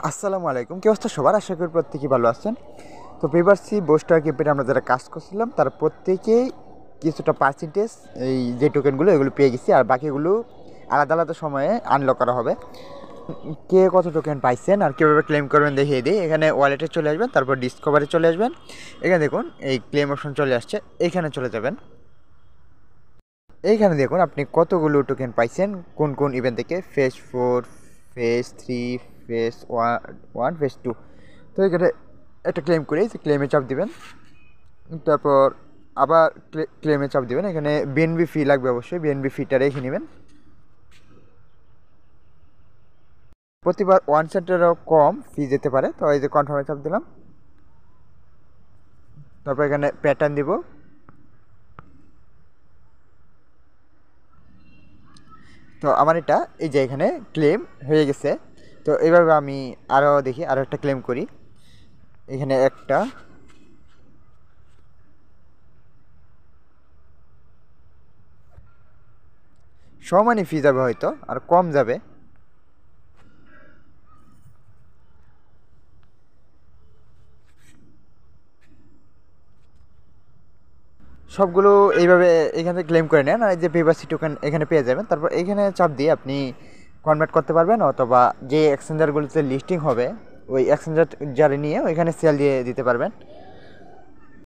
আসসালামু আলাইকুম, কি অবস্থা সবার? আশা করি প্রত্যেকেই ভালো আছেন। তো পেপারসি বুস্টার ক্যাম্পেইনে আমরা যারা কাজ করছিলাম তারা প্রত্যেকেই কিছুটা পার্সেন্টেজ এই যে টোকেনগুলো এগুলো পেয়ে গেছি, আর বাকিগুলো আলাদা আলাদা সময়ে আনলক করা হবে। কে কত টোকেন পাইছেন আর কীভাবে ক্লেম করবেন দেখিয়ে দিই। এখানে ওয়ালেটে চলে আসবেন, তারপর ডিসকভারে চলে আসবেন। এখানে দেখুন এই ক্লেম অপশন চলে আসছে, এইখানে চলে যাবেন। এইখানে দেখুন আপনি কতগুলো টোকেন পাইছেন কোন কোন ইভেন্ট থেকে, ফেজ 4, ফেজ 3, ফেজ 1, ফেজ 2। তো এখানে একটা ক্লেম করে ক্লেমে চাপ দিবেন, তারপর আবার ক্লেমে চাপ দিবেন। এখানে বিএনবি ফি লাগবে, অবশ্যই বিএনবি ফিটা রেখে নেবেন। প্রতিবার 1 সেন্টেরও কম ফি যেতে পারে। তো এই যে কনফার্মে চাপ দিলাম, তারপর এখানে প্যাটার্ন দিব। তো আমার এটা এই যে এখানে ক্লেম হয়ে গেছে। তো এইভাবে আমি আরও দেখি, আরও একটা ক্লেম করি। এখানে একটা সমানই ফি যাবে, হয়তো আর কম যাবে। সবগুলো এইভাবে এখান থেকে ক্লেম করে নেন, আর এই যে পেপারসি টোকেন এখানে পেয়ে যাবেন। তারপর এখানে চাপ দিয়ে আপনি কনভার্ট করতে পারবেন, অথবা যে এক্সচেঞ্জারগুলোতে লিস্টিং হবে ওই এক্সচেঞ্জার নিয়ে ওইখানে সেল দিয়ে দিতে পারবেন।